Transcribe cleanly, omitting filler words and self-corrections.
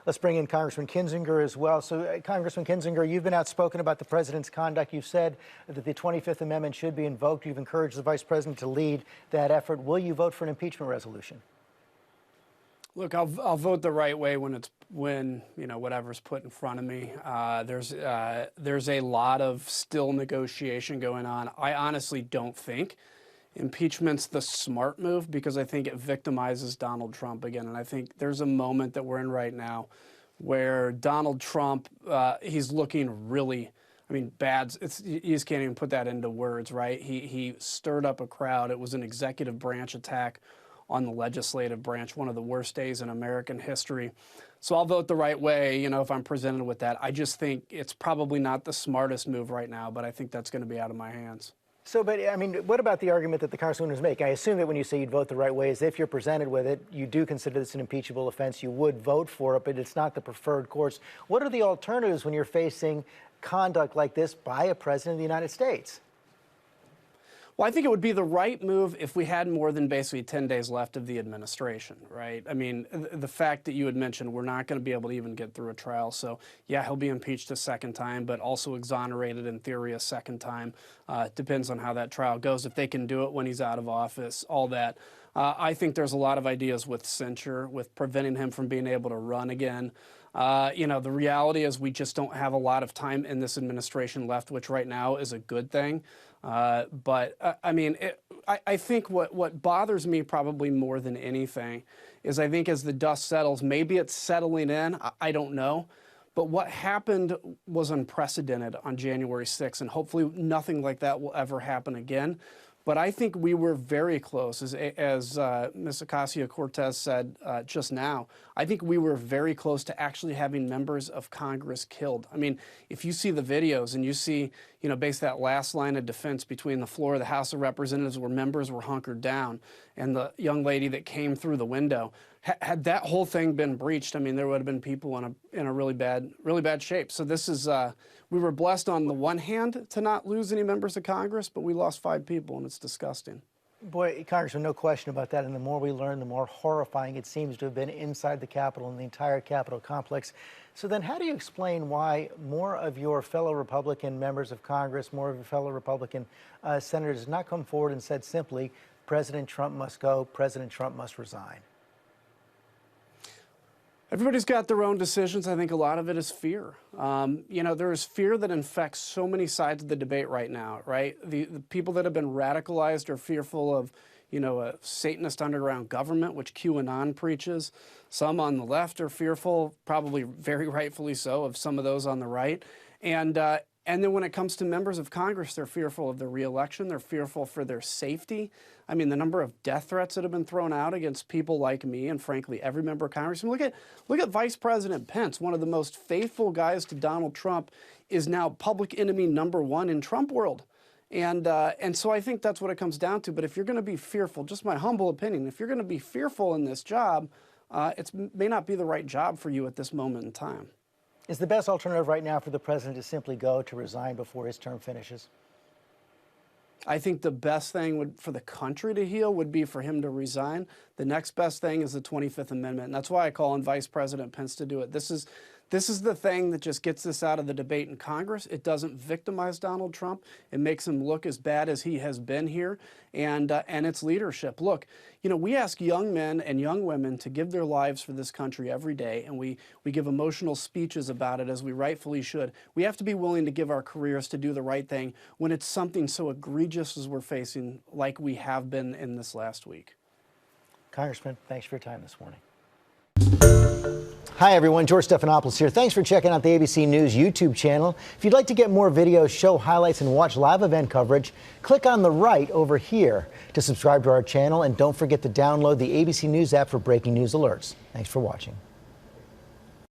Let's bring in Congressman Kinzinger as well. So, Congressman Kinzinger, you've been outspoken about the president's conduct. You've said that the 25th Amendment should be invoked. You've encouraged the vice president to lead that effort. Will you vote for an impeachment resolution? Look, I'll vote the right way when whatever's put in front of me. There's a lot of still negotiation going on. I honestly don't think impeachment's the smart move, because I think it victimizes Donald Trump again. And I think there's a moment that we're in right now where Donald Trump, he's looking really, bad. You just can't even put that into words, right? He stirred up a crowd. It was an executive branch attack on the legislative branch, one of the worst days in American history. So I'll vote the right way, if I'm presented with that. I just think it's probably not the smartest move right now, but I think that's going to be out of my hands. So, but what about the argument that the Congressman was making? I assume that when you say you'd vote the right way, is if you're presented with it, you do consider this an impeachable offense, you would vote for it, but it's not the preferred course. What are the alternatives when you're facing conduct like this by a president of the United States? Well, I think it would be the right move if we had more than basically 10 days left of the administration, right? The fact that you had mentioned we're not going to be able to even get through a trial. So, yeah, he'll be impeached a second time, but also exonerated in theory a second time. Depends on how that trial goes. If they can do it when he's out of office, all that. I think there's a lot of ideas with censure, with preventing him from being able to run again. The reality is we just don't have a lot of time in this administration left, which right now is a good thing. I think what bothers me probably more than anything is I think as the dust settles, maybe it's settling in, I don't know. But what happened was unprecedented on January 6th, and hopefully nothing like that will ever happen again. But I think we were very close, as Ms. Ocasio-Cortez said just now. I think we were very close to actually having members of Congress killed. If you see the videos and you see, basically that last line of defense between the floor of the House of Representatives where members were hunkered down and the young lady that came through the window, had that whole thing been breached, there would have been people in a really bad shape. So this is, we were blessed on the one hand to not lose any members of Congress, but we lost 5 people, and it's disgusting. Boy, Congressman, no question about that. And the more we learn, the more horrifying it seems to have been inside the Capitol and the entire Capitol complex. So then how do you explain why more of your fellow Republican members of Congress, more of your fellow Republican senators have not come forward and said simply, President Trump must go, President Trump must resign? Everybody's got their own decisions. I think a lot of it is fear. There is fear that infects so many sides of the debate right now, right? The people that have been radicalized are fearful of, a Satanist underground government, which QAnon preaches. Some on the left are fearful, probably very rightfully so, of some of those on the right. And then when it comes to members of Congress, they're fearful of their reelection. They're fearful for their safety. The number of death threats that have been thrown out against people like me and, frankly, every member of Congress. Look at Vice President Pence, one of the most faithful guys to Donald Trump, is now public enemy #1 in Trump world. And so I think that's what it comes down to. But if you're going to be fearful, just my humble opinion, if you're going to be fearful in this job, it may not be the right job for you at this moment in time. Is the best alternative right now for the president to simply go, to resign before his term finishes? I think the best thing for the country to heal would be for him to resign. The next best thing is the 25th Amendment, and that's why I call on Vice President Pence to do it. This is the thing that just gets this out of the debate in Congress. It doesn't victimize Donald Trump. It makes him look as bad as he has been here, and it's leadership. Look, we ask young men and young women to give their lives for this country every day, and we give emotional speeches about it, as we rightfully should. We have to be willing to give our careers to do the right thing when it's something so egregious as we're facing, like we have been in this last week. Congressman, thanks for your time this morning. Hi, everyone. George Stephanopoulos here. Thanks for checking out the ABC News YouTube channel. If you'd like to get more videos, show highlights, and watch live event coverage, click on the right over here to subscribe to our channel. And don't forget to download the ABC News app for breaking news alerts. Thanks for watching.